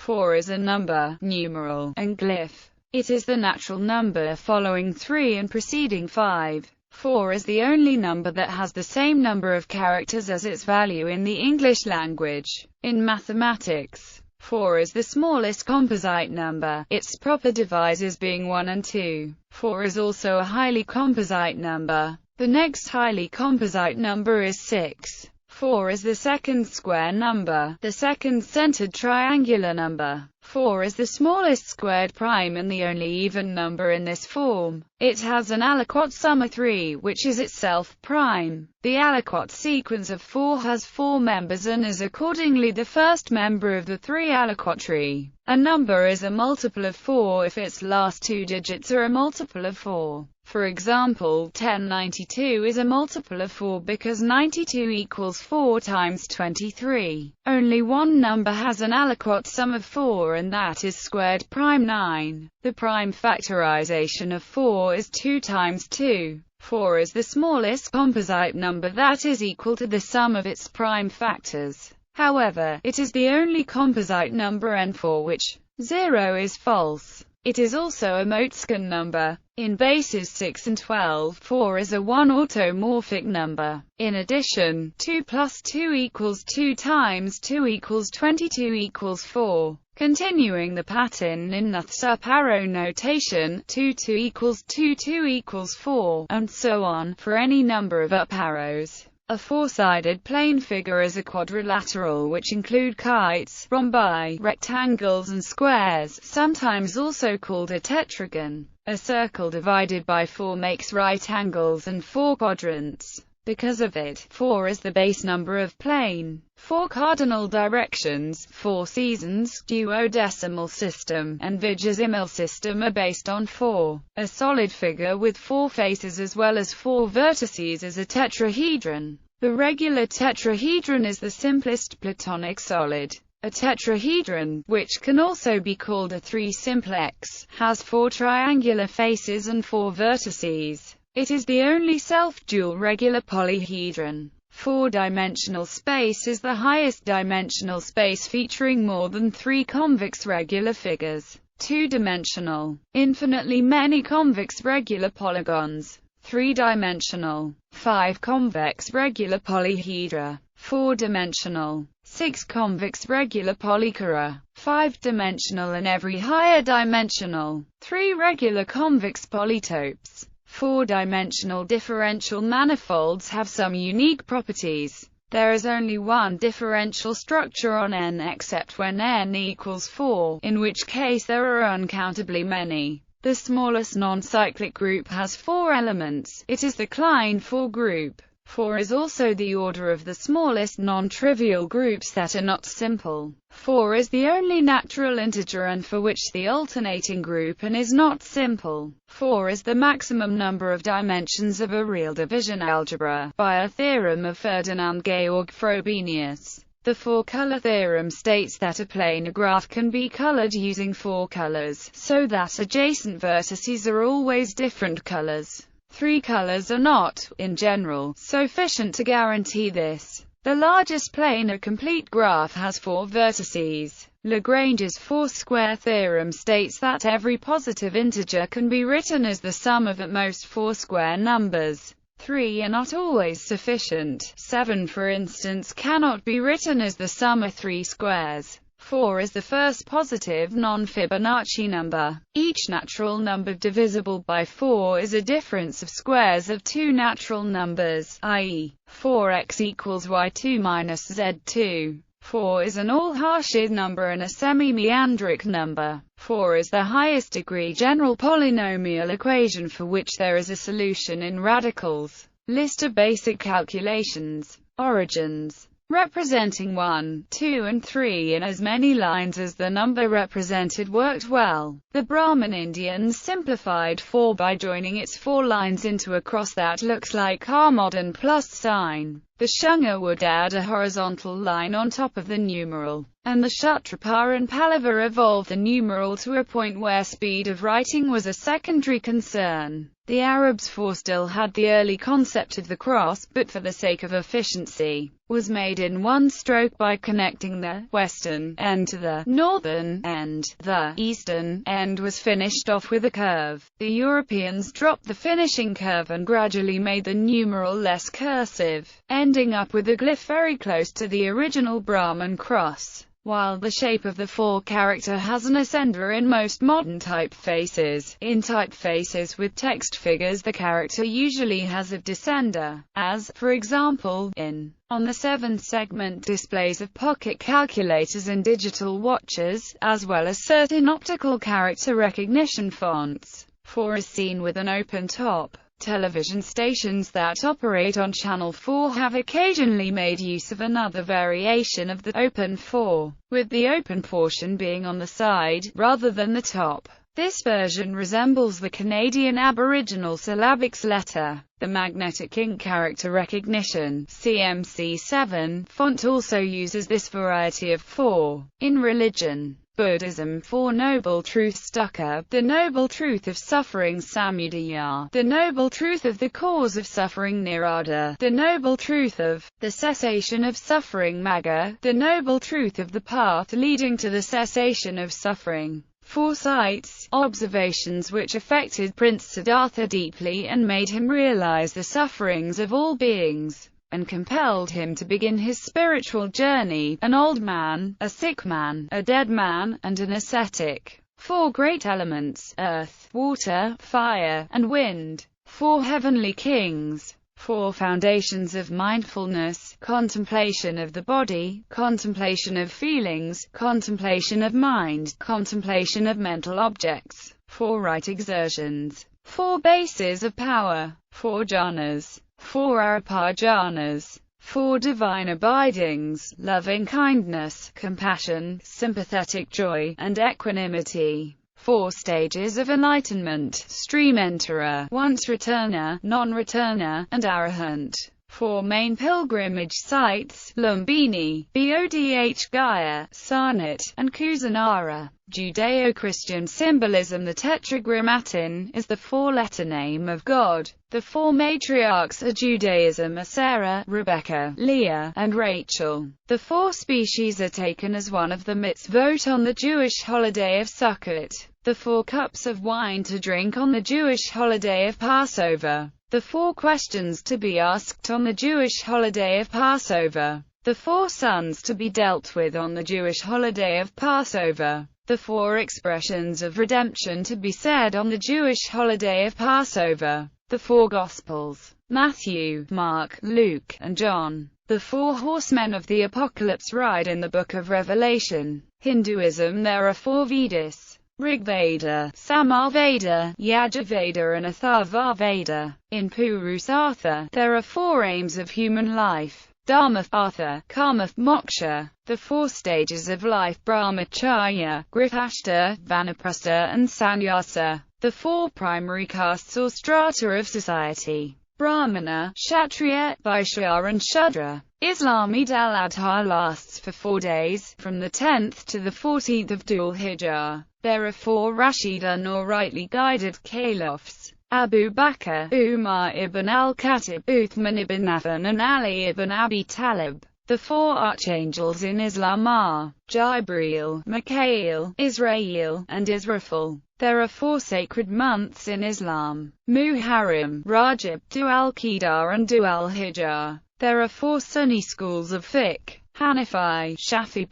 4 is a number, numeral, and glyph. It is the natural number following 3 and preceding 5. 4 is the only number that has the same number of characters as its value in the English language. In mathematics, 4 is the smallest composite number, its proper divisors being 1 and 2. 4 is also a highly composite number. The next highly composite number is 6. 4 is the second square number, the second centered triangular number. 4 is the smallest squared prime and the only even number in this form. It has an aliquot sum of 3, which is itself prime. The aliquot sequence of 4 has 4 members and is accordingly the first member of the 3 aliquot tree. A number is a multiple of 4 if its last 2 digits are a multiple of 4. For example, 1092 is a multiple of 4 because 92 equals 4 times 23. Only one number has an aliquot sum of 4, and that is squared prime 9. The prime factorization of 4 is 2 times 2. 4 is the smallest composite number that is equal to the sum of its prime factors. However, it is the only composite number n for which 0 is false. It is also a Motzkin number. In bases 6 and 12, 4 is a one-automorphic number. In addition, 2 plus 2 equals 2 times 2 equals 22 equals 4. Continuing the pattern in Nuth's up-arrow notation, 2 equals 2 equals 4, and so on, for any number of up-arrows. A four-sided plane figure is a quadrilateral which include kites, rhombi, rectangles and squares, sometimes also called a tetragon. A circle divided by 4 makes right angles and 4 quadrants. Because of it, 4 is the base number of plane. 4 cardinal directions, 4 seasons, duodecimal system, and vigesimal system are based on 4. A solid figure with 4 faces as well as 4 vertices is a tetrahedron. The regular tetrahedron is the simplest Platonic solid. A tetrahedron, which can also be called a 3-simplex, has 4 triangular faces and 4 vertices. It is the only self-dual regular polyhedron. 4-dimensional space is the highest dimensional space featuring more than 3 convex regular figures. 2-dimensional, infinitely many convex regular polygons. 3-dimensional, 5 convex regular polyhedra. 4-dimensional, 6 convex regular polychora. 5-dimensional and every higher dimensional, 3 regular convex polytopes. 4-dimensional differential manifolds have some unique properties. There is only one differential structure on n except when n equals 4, in which case there are uncountably many. The smallest non-cyclic group has 4 elements. It is the Klein 4 group. 4 is also the order of the smallest non-trivial groups that are not simple. 4 is the only natural integer and for which the alternating group n is not simple. 4 is the maximum number of dimensions of a real division algebra, by a theorem of Ferdinand Georg Frobenius. The 4-color theorem states that a planar graph can be colored using 4 colors, so that adjacent vertices are always different colors. 3 colors are not, in general, sufficient to guarantee this. The largest planar complete graph has 4 vertices. Lagrange's 4-square theorem states that every positive integer can be written as the sum of at most 4 square numbers. 3 are not always sufficient. 7, for instance, cannot be written as the sum of 3 squares. 4 is the first positive non-Fibonacci number. Each natural number divisible by 4 is a difference of squares of 2 natural numbers, i.e., 4x equals y2 minus z2. 4 is an all-Harshad number and a semi-meandric number. 4 is the highest degree general polynomial equation for which there is a solution in radicals. List of basic calculations. Origins. Representing 1, 2 and 3 in as many lines as the number represented worked well. The Brahmin Indians simplified 4 by joining its 4 lines into a cross that looks like our modern plus sign. The shunga would add a horizontal line on top of the numeral, and the Kshatrapa and Pallava evolved the numeral to a point where speed of writing was a secondary concern. The Arabs still had the early concept of the cross, but for the sake of efficiency, was made in one stroke by connecting the western end to the northern end. The eastern end was finished off with a curve. The Europeans dropped the finishing curve and gradually made the numeral less cursive, ending up with a glyph very close to the original Brahman cross. While the shape of the 4-character has an ascender in most modern typefaces, in typefaces with text figures the character usually has a descender, as, for example, in on the 7-segment displays of pocket calculators and digital watches, as well as certain optical character recognition fonts. 4 is seen with an open top. Television stations that operate on Channel 4 have occasionally made use of another variation of the open 4, with the open portion being on the side, rather than the top. This version resembles the Canadian Aboriginal syllabics letter. The magnetic ink character recognition (CMC7) font also uses this variety of 4. In religion, Buddhism, 4 Noble Truths Dukkha, the Noble Truth of Suffering Samudaya, the Noble Truth of the Cause of Suffering Nirodha, the Noble Truth of the Cessation of Suffering Magga, the Noble Truth of the Path leading to the cessation of suffering. 4 sights, observations which affected Prince Siddhartha deeply and made him realize the sufferings of all beings, and compelled him to begin his spiritual journey: an old man, a sick man, a dead man, and an ascetic. 4 great elements: earth, water, fire, and wind. 4 heavenly kings. 4 foundations of mindfulness: contemplation of the body, contemplation of feelings, contemplation of mind, contemplation of mental objects. 4 right exertions. 4 bases of power. 4 jhanas. 4 arapajhanas. 4 divine abidings: loving kindness, compassion, sympathetic joy, and equanimity. 4 stages of enlightenment: stream enterer, once returner, non-returner, and arahant. 4 main pilgrimage sites: Lumbini, Bodh Gaya, Sarnath, and Kusinara. Judeo-Christian symbolism: the Tetragrammaton is the 4-letter name of God. The 4 matriarchs of Judaism are Sarah, Rebecca, Leah, and Rachel. The 4 species are taken as one of the mitzvot on the Jewish holiday of Sukkot. The 4 cups of wine to drink on the Jewish holiday of Passover. The 4 questions to be asked on the Jewish holiday of Passover. The 4 sons to be dealt with on the Jewish holiday of Passover. The 4 expressions of redemption to be said on the Jewish holiday of Passover. The 4 Gospels: Matthew, Mark, Luke, and John. The 4 horsemen of the Apocalypse ride in the Book of Revelation. Hinduism: there are 4 Vedas: Rigveda, Samaveda, Yajurveda, and Atharvaveda. In Purusartha, there are 4 aims of human life: Dharma, Artha, Karma, Moksha. The 4 stages of life: Brahmacharya, Grihastha, Vanaprastha, and Sannyasa. The 4 primary castes or strata of society: Brahmana, Kshatriya, Vaishya, and Shudra. Islam: Eid al-Adha lasts for 4 days, from the 10th to the 14th of Dhul-Hijjah. There are 4 Rashidan or rightly guided caliphs: Abu Bakr, Umar ibn al-Khattab, Uthman ibn Affan, and Ali ibn Abi Talib. The 4 archangels in Islam are Jibreel, Mikael, Israel, and Israfil. There are 4 sacred months in Islam: Muharram, Rajab, Dhu al-Qa'dah, and Dhu al-Hijjah. There are 4 Sunni schools of fiqh: Hanafi, Shafi,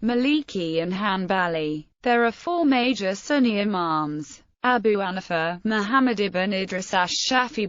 Maliki, and Hanbali. There are 4 major Sunni imams: Abu Hanifa, Muhammad ibn Idris ash-Shafi,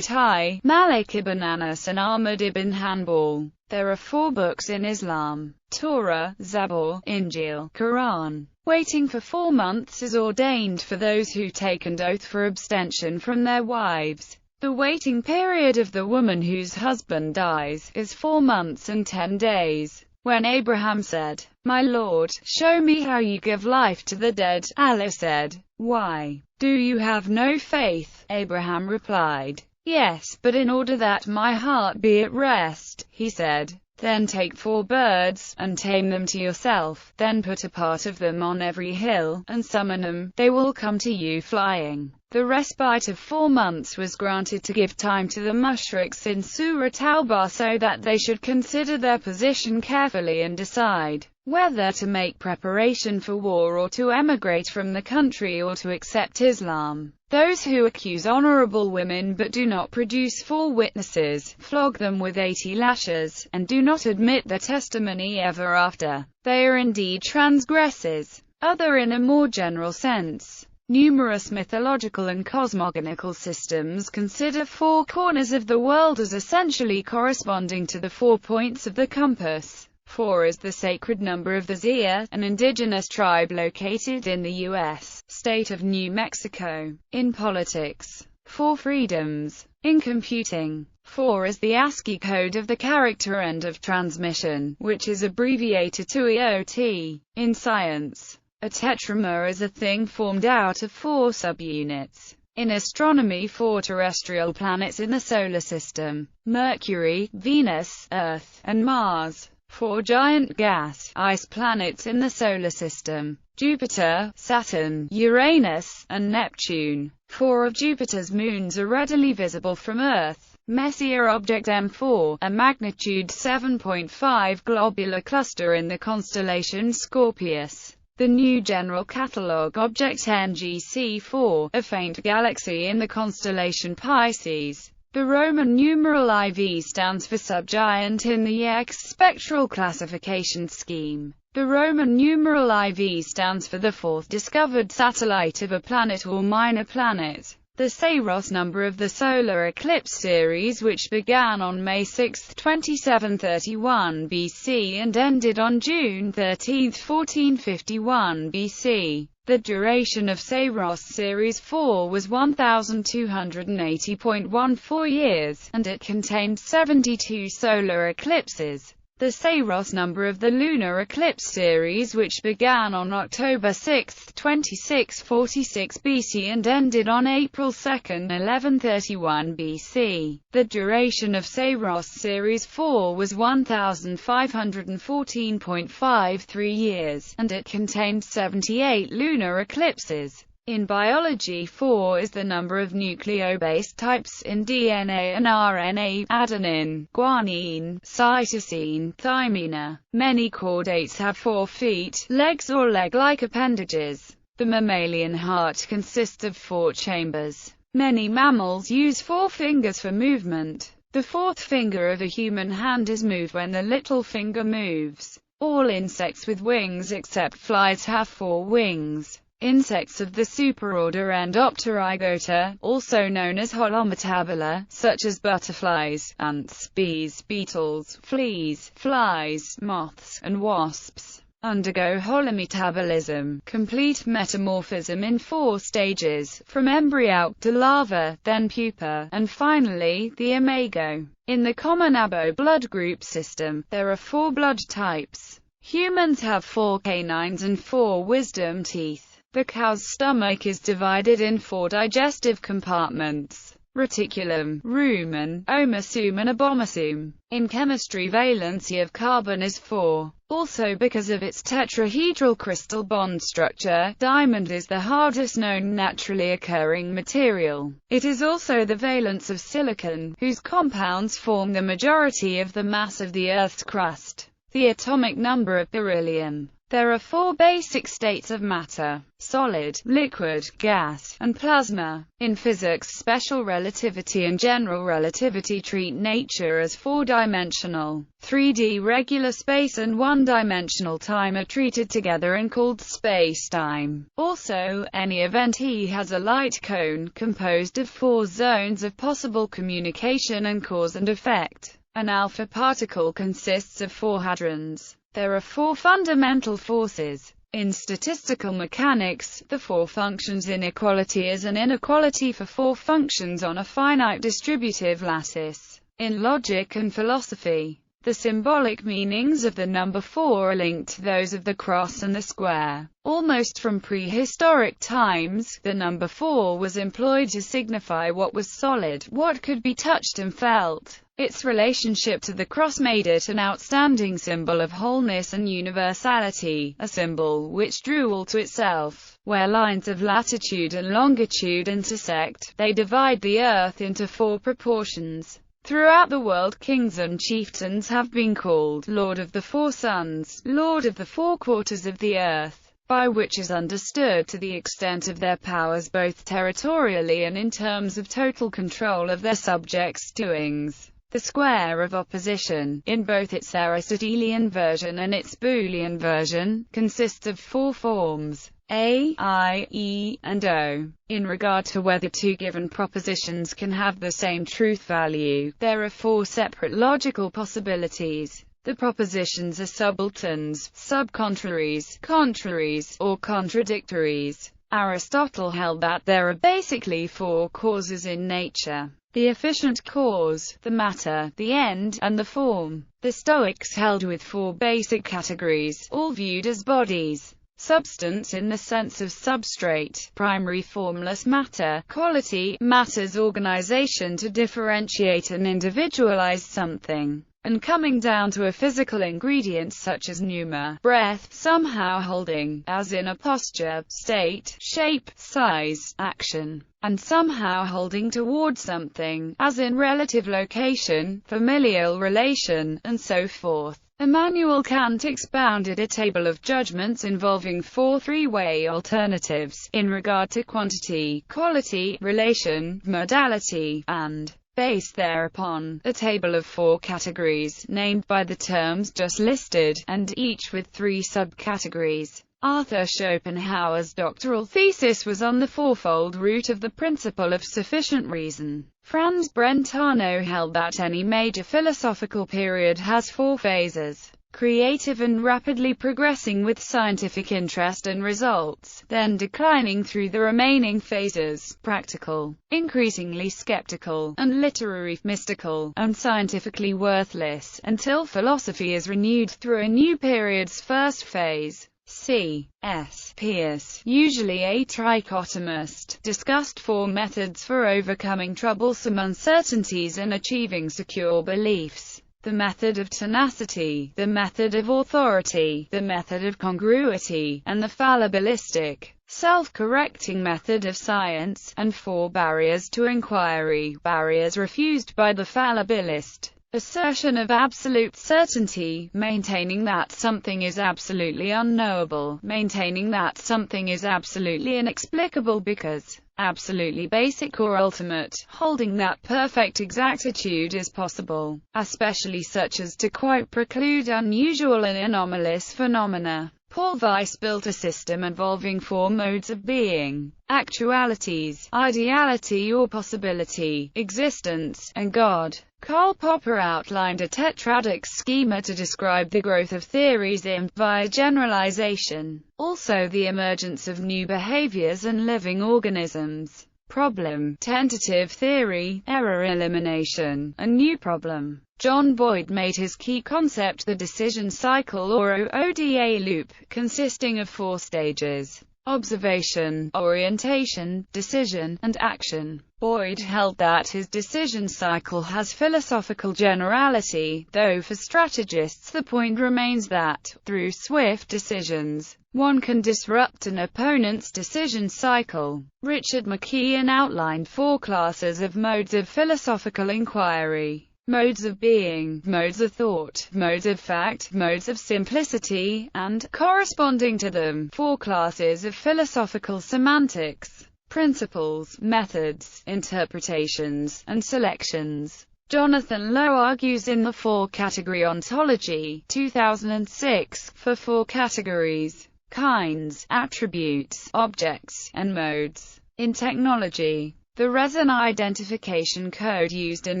Malik ibn Anas, and Ahmad ibn Hanbal. There are 4 books in Islam: Torah, Zabur, Injil, Quran. Waiting for 4 months is ordained for those who take an oath for abstention from their wives. The waiting period of the woman whose husband dies is 4 months and 10 days. When Abraham said, "My Lord, show me how you give life to the dead," Allah said, "Why? Do you have no faith?" Abraham replied, "Yes, but in order that my heart be at rest," he said. "Then take 4 birds, and tame them to yourself, then put a part of them on every hill, and summon them, they will come to you flying." The respite of 4 months was granted to give time to the mushriks in Surah Tawbah so that they should consider their position carefully and decide whether to make preparation for war or to emigrate from the country or to accept Islam. Those who accuse honorable women but do not produce 4 witnesses, flog them with 80 lashes, and do not admit their testimony ever after. They are indeed transgressors. Other in a more general sense. Numerous mythological and cosmogonical systems consider 4 corners of the world as essentially corresponding to the 4 points of the compass. 4 is the sacred number of the Zia, an indigenous tribe located in the U.S. state of New Mexico. In politics, 4 freedoms. In computing, 4 is the ASCII code of the character end of transmission, which is abbreviated to EOT. In science, a tetramer is a thing formed out of 4 subunits. In astronomy, 4 terrestrial planets in the solar system: Mercury, Venus, Earth, and Mars. 4 giant gas, ice planets in the solar system: Jupiter, Saturn, Uranus, and Neptune. 4 of Jupiter's moons are readily visible from Earth. Messier object M4, a magnitude 7.5 globular cluster in the constellation Scorpius. The New General Catalogue object NGC4, a faint galaxy in the constellation Pisces. The Roman numeral IV stands for subgiant in the X spectral classification scheme. The Roman numeral IV stands for the 4th discovered satellite of a planet or minor planet. The Saros number of the solar eclipse series, which began on May 6, 2731 BC and ended on June 13, 1451 BC. The duration of Saros Series 4 was 1,280.14 years, and it contained 72 solar eclipses. The Saros number of the lunar eclipse series, which began on October 6, 2646 BC and ended on April 2, 1131 BC. The duration of Saros Series 4 was 1,514.53 years, and it contained 78 lunar eclipses. In biology, 4 is the number of nucleobase types in DNA and RNA: adenine, guanine, cytosine, thymine. Many chordates have 4 feet, legs or leg-like appendages. The mammalian heart consists of 4 chambers. Many mammals use 4 fingers for movement. The 4th finger of a human hand is moved when the little finger moves. All insects with wings except flies have 4 wings. Insects of the superorder Endopterygota, also known as holometabula, such as butterflies, ants, bees, beetles, fleas, flies, moths, and wasps, undergo holometabolism, complete metamorphism in 4 stages, from embryo to larva, then pupa, and finally, the imago. In the common abo blood group system, there are 4 blood types. Humans have 4 canines and 4 wisdom teeth. The cow's stomach is divided in 4 digestive compartments: reticulum, rumen, omasum and abomasum. In chemistry, valency of carbon is 4. Also, because of its tetrahedral crystal bond structure, diamond is the hardest known naturally occurring material. It is also the valence of silicon, whose compounds form the majority of the mass of the Earth's crust. The atomic number of beryllium. There are 4 basic states of matter: solid, liquid, gas, and plasma. In physics, special relativity and general relativity treat nature as 4-dimensional. 3D regular space and 1-dimensional time are treated together and called space-time. Also, any event E has a light cone, composed of 4 zones of possible communication and cause and effect. An alpha particle consists of 4 hadrons. There are 4 fundamental forces. In statistical mechanics, the 4 functions inequality is an inequality for 4 functions on a finite distributive lattice. In logic and philosophy, The symbolic meanings of the number 4 are linked to those of the cross and the square. Almost from prehistoric times, the number 4 was employed to signify what was solid, what could be touched and felt. Its relationship to the cross made it an outstanding symbol of wholeness and universality, a symbol which drew all to itself. Where lines of latitude and longitude intersect, they divide the earth into 4 proportions. Throughout the world, kings and chieftains have been called Lord of the 4 Suns, Lord of the 4 Quarters of the earth, by which is understood to the extent of their powers both territorially and in terms of total control of their subjects' doings. The square of opposition, in both its Aristotelian version and its Boolean version, consists of 4 forms: A, I, E, and O. In regard to whether 2 given propositions can have the same truth value, there are 4 separate logical possibilities. The propositions are subalterns, subcontraries, contraries, or contradictories. Aristotle held that there are basically 4 causes in nature: the efficient cause, the matter, the end, and the form. The Stoics held with 4 basic categories, all viewed as bodies: substance in the sense of substrate, primary formless matter, quality, matter's organization to differentiate and individualize something, and coming down to a physical ingredient such as pneuma, breath, somehow holding, as in a posture, state, shape, size, action, and somehow holding toward something, as in relative location, familial relation, and so forth. Immanuel Kant expounded a table of judgments involving 4 three-way alternatives, in regard to quantity, quality, relation, modality, and based thereupon, a table of 4 categories, named by the terms just listed, and each with 3 subcategories. Arthur Schopenhauer's doctoral thesis was on the fourfold root of the principle of sufficient reason. Franz Brentano held that any major philosophical period has 4 phases: creative and rapidly progressing with scientific interest and results, then declining through the remaining phases: practical, increasingly skeptical, and literary, mystical, and scientifically worthless, until philosophy is renewed through a new period's first phase. C.S. Peirce, usually a trichotomist, discussed 4 methods for overcoming troublesome uncertainties and achieving secure beliefs: the method of tenacity, the method of authority, the method of congruity, and the fallibilistic, self-correcting method of science, and 4 barriers to inquiry, barriers refused by the fallibilist. Assertion of absolute certainty, maintaining that something is absolutely unknowable, maintaining that something is absolutely inexplicable because absolutely basic or ultimate, holding that perfect exactitude is possible, especially such as to quite preclude unusual and anomalous phenomena. Paul Weiss built a system involving 4 modes of being: actualities, ideality or possibility, existence, and God. Karl Popper outlined a tetradic schema to describe the growth of theories via generalization, also the emergence of new behaviors and living organisms. Problem, tentative theory, error elimination, and new problem. John Boyd made his key concept the decision cycle or ODA loop, consisting of 4 stages: observation, orientation, decision, and action. Boyd held that his decision cycle has philosophical generality, though for strategists the point remains that, through swift decisions, one can disrupt an opponent's decision cycle. Richard McKeon outlined 4 classes of modes of philosophical inquiry: modes of being, modes of thought, modes of fact, modes of simplicity, and, corresponding to them, 4 classes of philosophical semantics: principles, methods, interpretations, and selections. Jonathan Lowe argues in the 4-category ontology, 2006, for 4 categories: kinds, attributes, objects, and modes. In technology, the resin identification code used in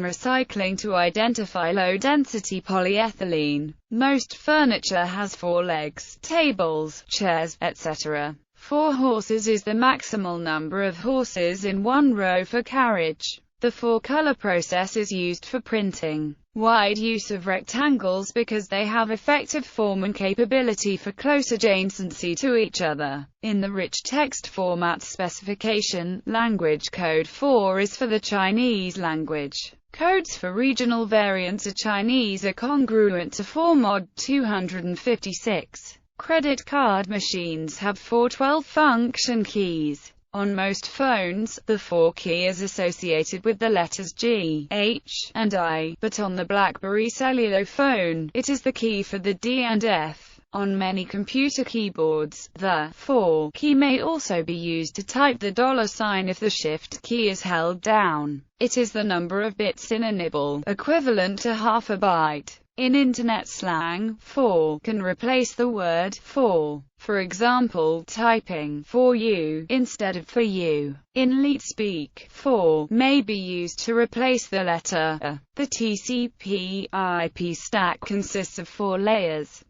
recycling to identify low-density polyethylene. Most furniture has 4 legs, tables, chairs, etc. 4 horses is the maximal number of horses in one row for carriage. The four-color process is used for printing. Wide use of rectangles because they have effective form and capability for close adjacency to each other. In the rich text format specification, language code 4 is for the Chinese language. Codes for regional variants of Chinese are congruent to 4 mod 256. Credit card machines have 4 12-function keys. On most phones, the 4 key is associated with the letters G, H, and I, but on the BlackBerry cellular phone, it is the key for the D and F. On many computer keyboards, the 4 key may also be used to type the $sign if the Shift key is held down. It is the number of bits in a nibble, equivalent to half a byte. In Internet slang, 4 can replace the word for. For example, typing for you instead of for you. In LeetSpeak, 4 may be used to replace the letter A. The TCP/IP stack consists of 4 layers.